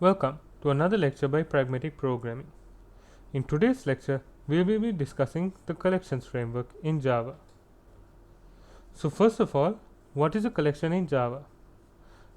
Welcome to another lecture by Pragmatic Programming. In today's lecture, we will be discussing the collections framework in Java. So first of all, what is a collection in Java?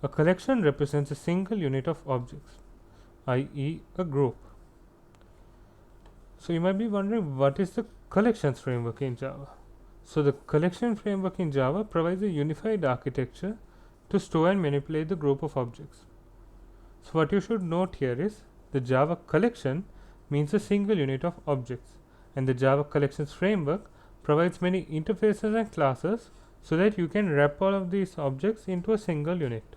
A collection represents a single unit of objects, i.e. a group. So you might be wondering, what is the collections framework in Java? So the collection framework in Java provides a unified architecture to store and manipulate the group of objects. So what you should note here is the Java collection means a single unit of objects, and the Java collections framework provides many interfaces and classes so that you can wrap all of these objects into a single unit.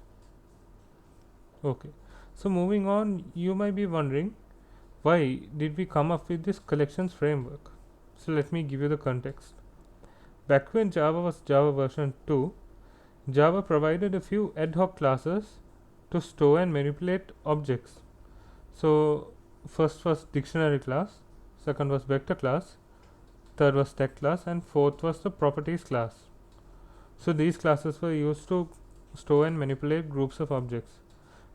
Okay, so moving on, you might be wondering, why did we come up with this collections framework? So let me give you the context. Back when Java was Java version 2, Java provided a few ad hoc classes to store and manipulate objects. So first was dictionary class, second was vector class, third was text class, and fourth was the properties class. So these classes were used to store and manipulate groups of objects,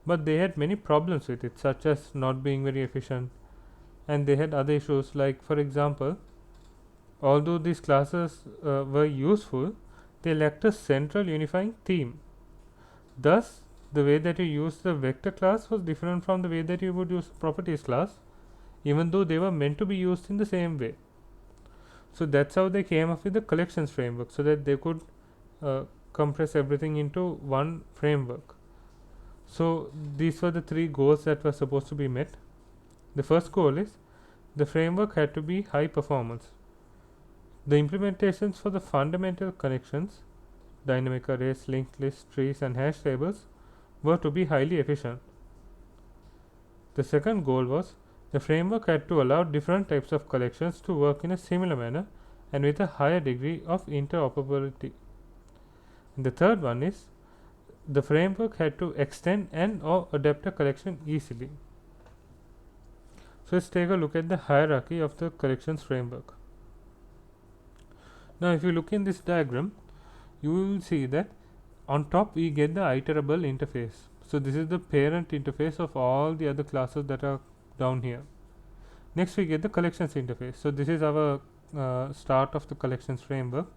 but they had many problems with it, such as not being very efficient, and they had other issues like, for example, although these classes were useful, they lacked a central unifying theme. Thus, the way that you use the vector class was different from the way that you would use properties class, even though they were meant to be used in the same way. So that's how they came up with the collections framework, so that they could compress everything into one framework. So these were the three goals that were supposed to be met. The first goal is the framework had to be high performance. The implementations for the fundamental connections, dynamic arrays, linked lists, trees, and hash tables, were to be highly efficient. The second goal was the framework had to allow different types of collections to work in a similar manner and with a higher degree of interoperability. And the third one is the framework had to extend and or adapt a collection easily. So let's take a look at the hierarchy of the collections framework. Now if you look in this diagram, you will see that on top we get the iterable interface. So this is the parent interface of all the other classes that are down here. Next we get the collections interface. So this is our start of the collections framework.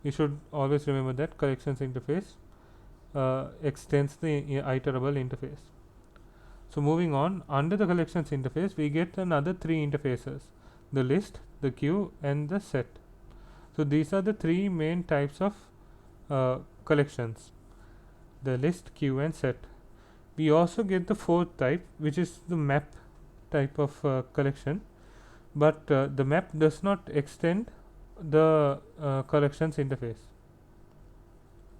You should always remember that collections interface extends the iterable interface. So moving on, under the collections interface we get another three interfaces: the list, the queue, and the set. So these are the three main types of collections: the list, queue, and set. We also get the fourth type, which is the map type of collection, but the map does not extend the collections interface.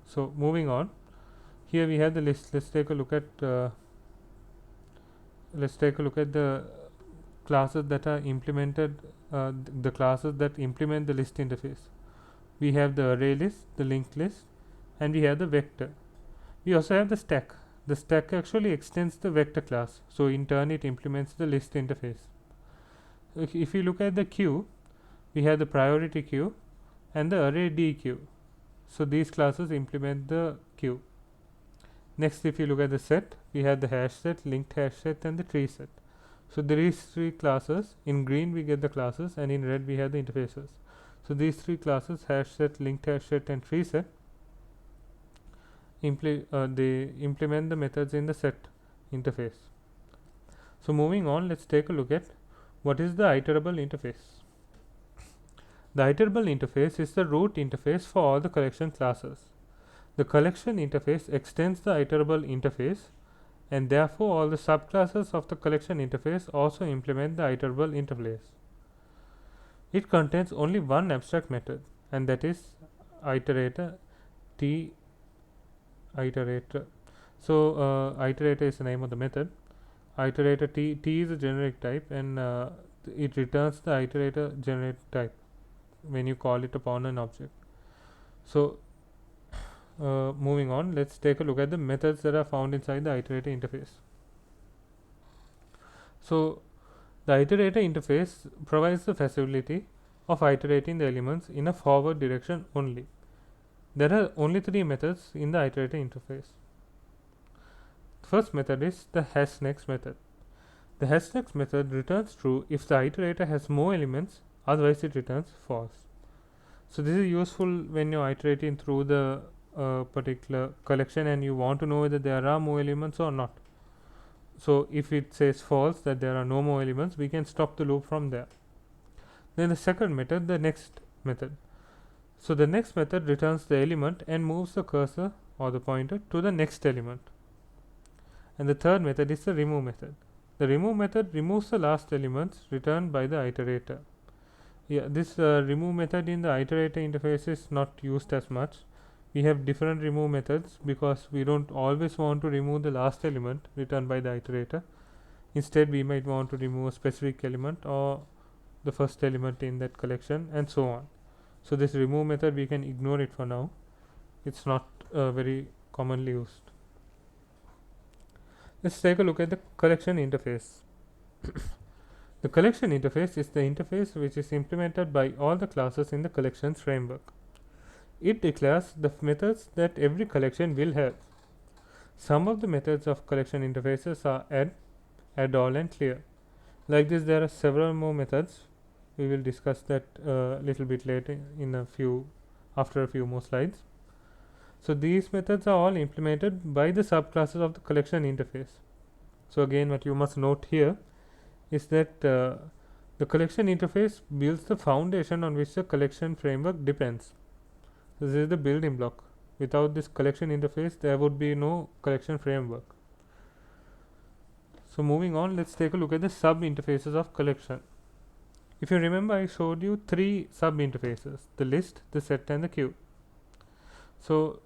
So moving on, here we have the list. Let's take a look at the classes that are implemented, the classes that implement the list interface. We have the array list, the linked list, and we have the vector. We also have the stack. The stack actually extends the vector class, so in turn it implements the list interface. If you look at the queue, we have the priority queue and the array D queue. So these classes implement the queue. Next, if you look at the set, we have the hash set, linked hash set, and the tree set. So these three classes, in green we get the classes, and in red we have the interfaces. So these three classes, hash set, linked hash set, and tree set, they implement the methods in the set interface. So moving on, let's take a look at what is the iterable interface. The iterable interface is the root interface for all the collection classes. The collection interface extends the iterable interface, and therefore all the subclasses of the collection interface also implement the iterable interface. It contains only one abstract method, and that is iterator t iterator. So iterator is the name of the method. Iterator t is a generic type, and it returns the iterator generic type when you call it upon an object. So moving on, let's take a look at the methods that are found inside the iterator interface. So the iterator interface provides the facility of iterating the elements in a forward direction only. There are only three methods in the iterator interface. first method is the hashNext method. The hashNext method returns true if the iterator has more elements, otherwise it returns false. So this is useful when you're iterating through the particular collection and you want to know whether there are more elements or not. So if it says false, that there are no more elements, we can stop the loop from there. Then the second method, the next method. So the next method returns the element and moves the cursor or the pointer to the next element. And the third method is the remove method. The remove method removes the last elements returned by the iterator. This remove method in the iterator interface is not used as much. We have different remove methods because we don't always want to remove the last element returned by the iterator. Instead, we might want to remove a specific element or the first element in that collection and so on. So this remove method, we can ignore it for now. It's not very commonly used. Let's take a look at the collection interface. The collection interface is the interface which is implemented by all the classes in the collections framework. It declares the methods that every collection will have. Some of the methods of collection interfaces are add all, and clear. Like this, there are several more methods. We will discuss that a little bit later after a few more slides. So these methods are all implemented by the subclasses of the collection interface. So again, what you must note here is that the collection interface builds the foundation on which the collection framework depends. This is the building block. Without this collection interface, there would be no collection framework. So moving on, let's take a look at the sub interfaces of collection. If you remember, I showed you 3 sub interfaces: the list, the set, and the queue. So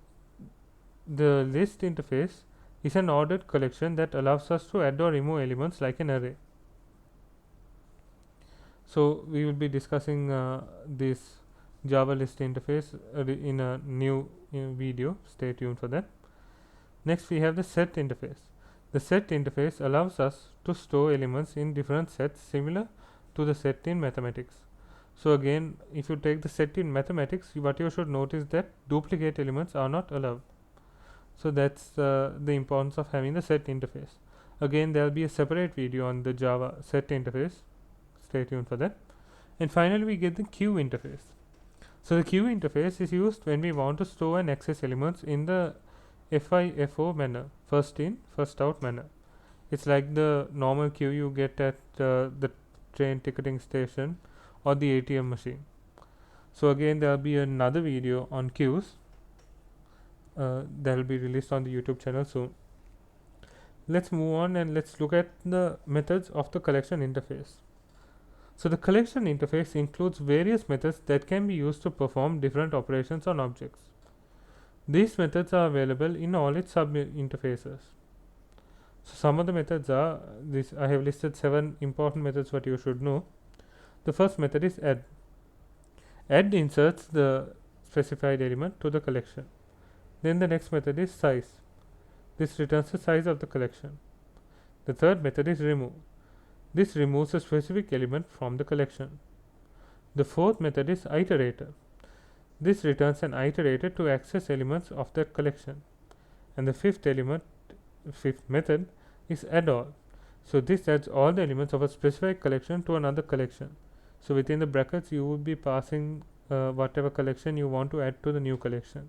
the list interface is an ordered collection that allows us to add or remove elements like an array. So we will be discussing this Java list interface in a new video. Stay tuned for that. Next, we have the set interface. The set interface allows us to store elements in different sets similar to the set in mathematics. So again, if you take the set in mathematics, what you should notice that duplicate elements are not allowed. So that's the importance of having the set interface. Again, there will be a separate video on the Java set interface. Stay tuned for that. And finally, we get the queue interface. So the queue interface is used when we want to store and access elements in the FIFO manner, first in, first out manner. It's like the normal queue you get at the train ticketing station or the ATM machine. So again, there will be another video on queues that will be released on the YouTube channel soon. Let's move on and let's look at the methods of the collection interface. So the collection interface includes various methods that can be used to perform different operations on objects. These methods are available in all its sub interfaces. So some of the methods are this. I have listed 7 important methods what you should know. The first method is add. Add inserts the specified element to the collection. Then the next method is size. This returns the size of the collection. The third method is remove. This removes a specific element from the collection. The fourth method is iterator. This returns an iterator to access elements of the collection. And the fifth method is add all. So this adds all the elements of a specific collection to another collection. So within the brackets, you will be passing whatever collection you want to add to the new collection.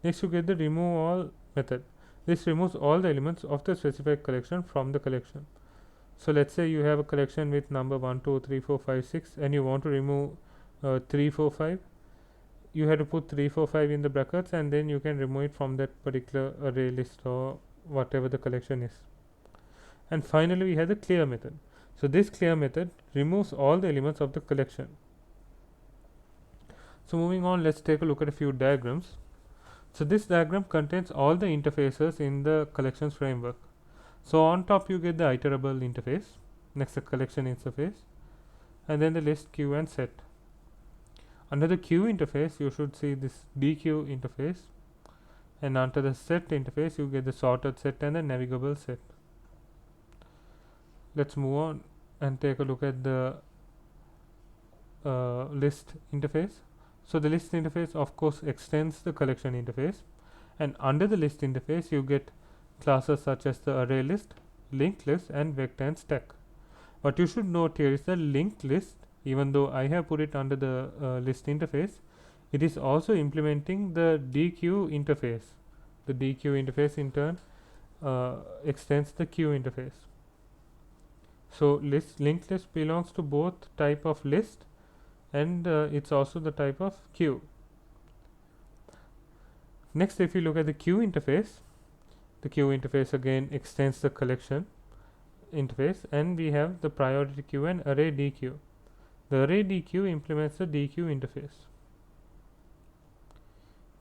Next, you get the remove all method. This removes all the elements of the specified collection from the collection. So let's say you have a collection with number 1, 2, 3, 4, 5, 6 and you want to remove 3, 4, 5. You have to put 3, 4, 5 in the brackets and then you can remove it from that particular array list or whatever the collection is. And finally, we have the clear method. So this clear method removes all the elements of the collection. So moving on, let's take a look at a few diagrams. So this diagram contains all the interfaces in the collections framework. So on top you get the iterable interface, next the collection interface, and then the list, queue and set. Under the queue interface you should see this DQ interface, and under the set interface you get the sorted set and the navigable set. Let's move on and take a look at the list interface. So the list interface of course extends the collection interface, and under the list interface you get classes such as the array list, linked list, and vector and stack. What you should note here is the linked list, even though I have put it under the list interface, it is also implementing the DQ interface. The DQ interface in turn extends the queue interface. So linked list belongs to both type of list and it's also the type of queue. Next, if you look at the queue interface again extends the collection interface, and we have the priority queue and array DQ. The array DQ implements the DQ interface.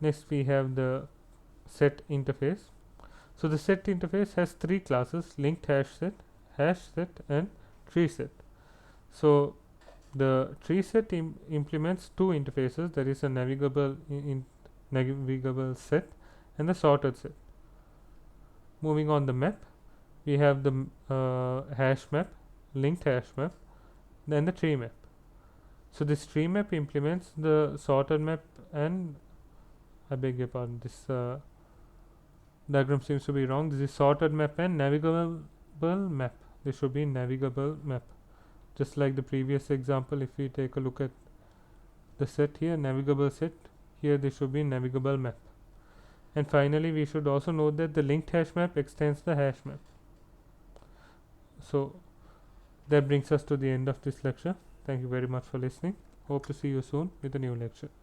Next, we have the set interface. So the set interface has three classes: linked hash set, and tree set. So the tree set implements two interfaces. There is a navigable navigable set and the sorted set. Moving on the map, we have the hash map, linked hash map, then the tree map. So this tree map implements the sorted map, and I beg your pardon, this diagram seems to be wrong. This is sorted map and navigable map. This should be navigable map. Just like the previous example, if we take a look at the set here, navigable set, here this should be navigable map. And finally, we should also note that the linked hash map extends the hash map. So that brings us to the end of this lecture. Thank you very much for listening. Hope to see you soon with a new lecture.